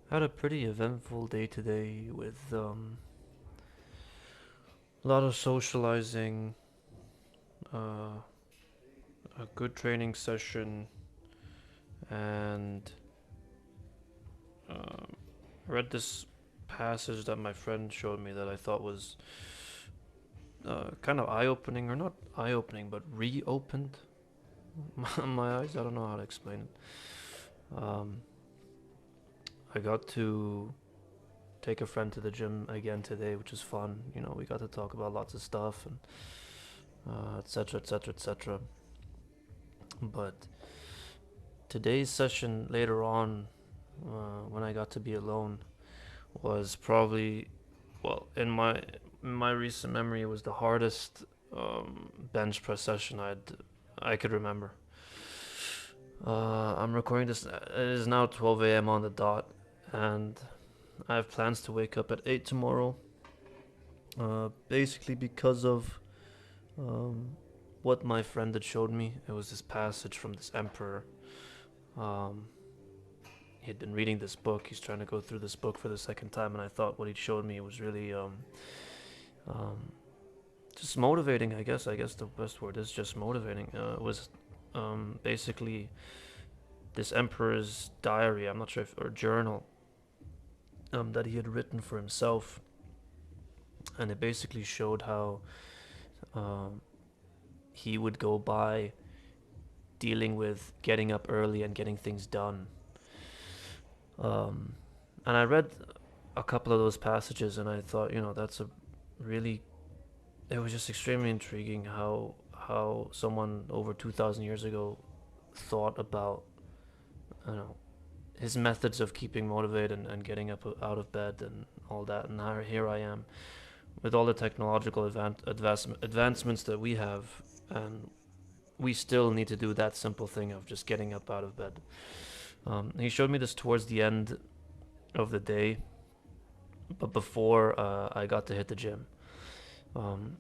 Had a pretty eventful day today with a lot of socializing, uh, a good training session, and um, I read this passage that my friend showed me that I thought was kind of eye-opening, or not eye-opening, but reopened my eyes. I don't know how to explain it. I got to take a friend to the gym again today, which is fun. We got to talk about lots of stuff and etc. etc. etc. But today's session later on, when I got to be alone, was probably, well, in my recent memory, it was the hardest bench press session I could remember. I'm recording this. It is now 12 a.m. on the dot, and I have plans to wake up at 8 tomorrow. Basically because of um, what my friend had showed me. It was this passage from this emperor. Um, he had been reading this book. He's trying to go through this book for the second time, and I thought what he showed me was really um, just motivating. I guess the best word is just motivating. It was basically this emperor's diary. I'm not sure if or journal that he had written for himself, and it basically showed how um, he would go by dealing with getting up early and getting things done. Um, and I read a couple of those passages, and I thought, that's a really. It was just extremely intriguing how someone over 2,000 years ago thought about, his methods of keeping motivated and getting up out of bed and all that. And here I am with all the technological advancements that we have, and we still need to do that simple thing of just getting up out of bed. He showed me this towards the end of the day, but before I got to hit the gym. Um,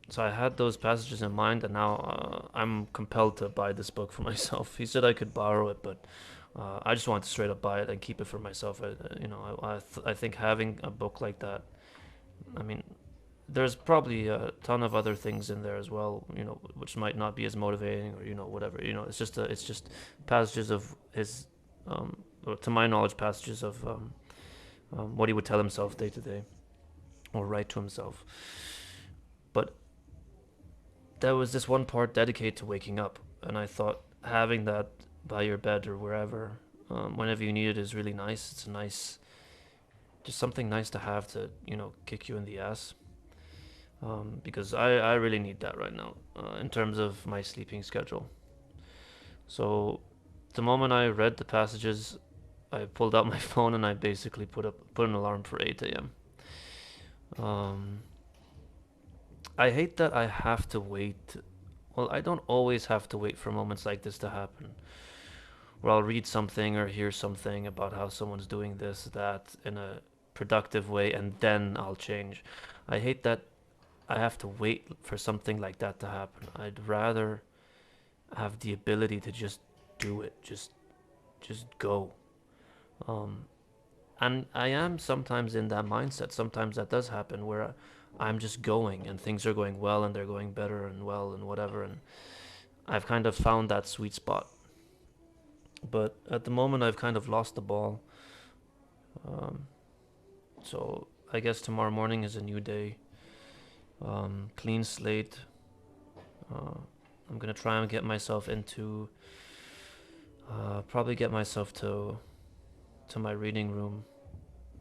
so I had those passages in mind, and now I'm compelled to buy this book for myself. He said I could borrow it, but I just want to straight up buy it and keep it for myself. I think having a book like that, I mean, there's probably a ton of other things in there as well, which might not be as motivating or whatever. It's just passages of his, or to my knowledge, passages of what he would tell himself day to day or write to himself. But there was this one part dedicated to waking up, and I thought having that by your bed or wherever, whenever you need it, is really nice. It's a nice, just something nice to have to kick you in the ass. Because I really need that right now in terms of my sleeping schedule. So the moment I read the passages, I pulled out my phone and I basically put an alarm for 8 a.m. Um, I hate that I have to wait. Well, I don't always have to wait for moments like this to happen, where I'll read something or hear something about how someone's doing this, that in a productive way, and then I'll change. I hate that I have to wait for something like that to happen. I'd rather have the ability to just do it, just go. Um, and I am sometimes in that mindset. Sometimes that does happen where I'm just going and things are going well and they're going better and well and whatever. And I've kind of found that sweet spot. But at the moment, I've kind of lost the ball. Um, so I guess tomorrow morning is a new day. Clean slate. Uh, I'm gonna try and get myself into, probably get myself to my reading room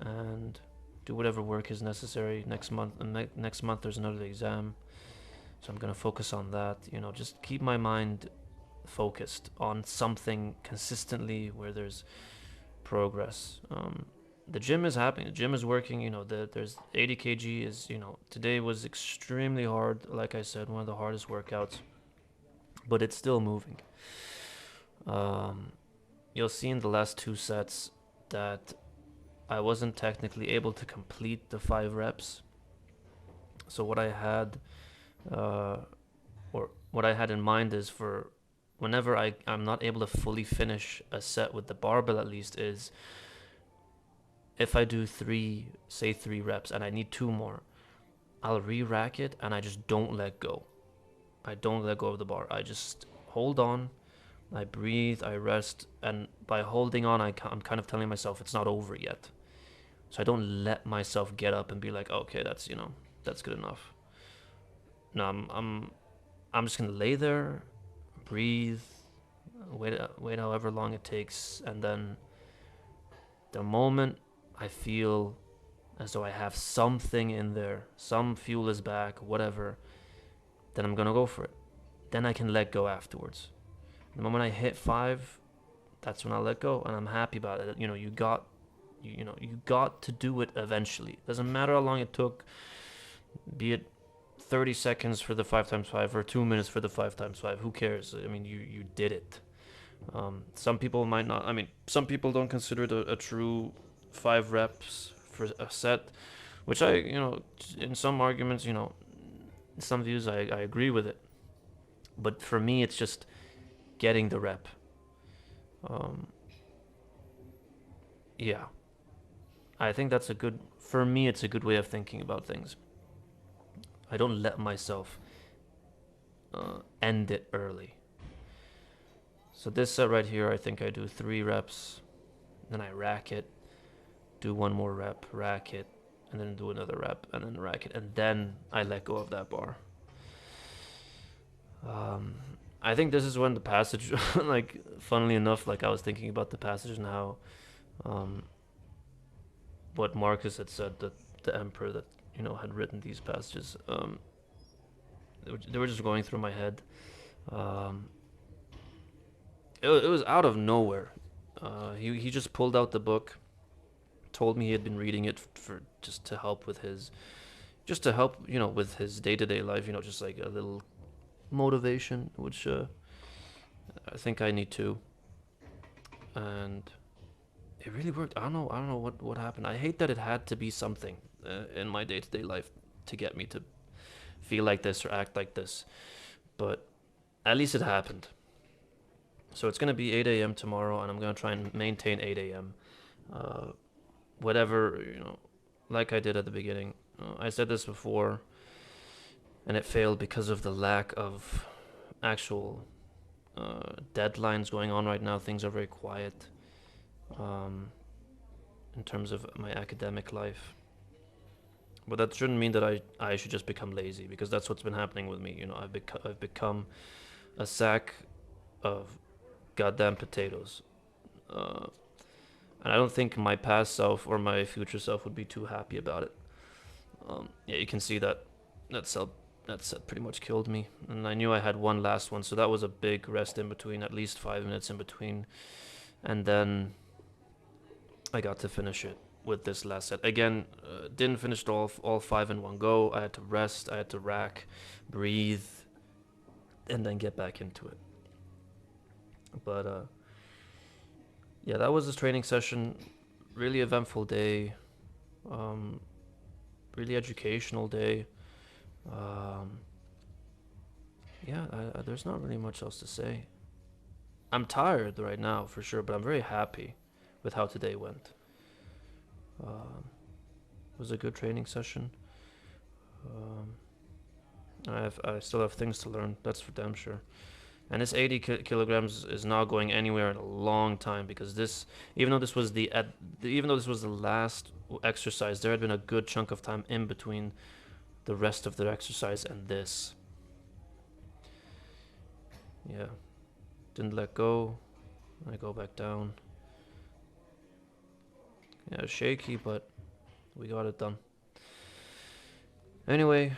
and do whatever work is necessary next month. And next month there's another exam, so I'm gonna focus on that. Just keep my mind focused on something consistently where there's progress. The gym is happening. The gym is working. There's 80 kg is. Today was extremely hard. Like I said, one of the hardest workouts, but it's still moving. Um, you'll see in the last two sets that I wasn't technically able to complete the 5 reps. So what I had, uh, or what I had in mind is for whenever I'm not able to fully finish a set with the barbell, at least, is if I do three reps and I need two more, I'll re-rack it and I just don't let go. I don't let go of the bar. I just hold on, I breathe, I rest, and by holding on, I'm kind of telling myself it's not over yet. So I don't let myself get up and be like, okay, that's good enough. No, I'm just gonna lay there, breathe, wait however long it takes, and then the moment I feel as though I have something in there, some fuel is back, whatever, then I'm gonna go for it. Then I can let go afterwards. The moment I hit 5, that's when I let go, and I'm happy about it. You got to do it eventually. Doesn't matter how long it took, be it 30 seconds for the 5x5 or 2 minutes for the 5x5. Who cares? I mean, you did it. Some people might not. I mean, some people don't consider it a true 5 reps for a set, which in some arguments, in some views, I agree with it. But for me, it's just getting the rep. Yeah, I think for me, it's a good way of thinking about things. I don't let myself end it early. So this set right here, I think I do 3 reps, then I rack it, do 1 more rep, rack it, and then do another rep, and then rack it, and then I let go of that bar. I think this is when the passage, like, funnily enough, like I was thinking about the passage and how, what Marcus had said, that the emperor that had written these passages, they were just going through my head. It was out of nowhere. He just pulled out the book, told me he had been reading it for just to help with his with his day-to-day life, just like a little motivation, which I think I need to. And it really worked. I don't know what happened. I hate that it had to be something in my day-to-day life to get me to feel like this or act like this, but at least it happened. So it's gonna be 8 a.m. tomorrow, and I'm gonna try and maintain 8 a.m. Whatever, like I did at the beginning. I said this before, and it failed because of the lack of actual deadlines going on right now. Things are very quiet in terms of my academic life. But that shouldn't mean that I should just become lazy, because that's what's been happening with me. I've become a sack of goddamn potatoes. And I don't think my past self or my future self would be too happy about it. Yeah, you can see that set pretty much killed me. And I knew I had one last one, so that was a big rest in between, at least 5 minutes in between. And then I got to finish it with this last set. Again, didn't finish it all 5 in one go. I had to rest, I had to rack, breathe, and then get back into it. But yeah, that was this training session. Really eventful day. Really educational day. Yeah, there's not really much else to say. I'm tired right now for sure, but I'm very happy with how today went. It was a good training session. I still have things to learn, that's for damn sure. And this 80 kilograms is not going anywhere in a long time, because even though this was the last exercise, there had been a good chunk of time in between the rest of the exercise and this. Yeah, didn't let go. I go back down. Yeah, shaky, but we got it done. Anyway,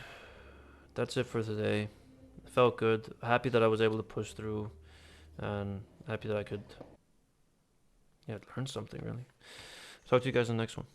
that's it for today. Felt good. Happy that I was able to push through, and happy that I could learn something, really. Talk to you guys in the next one.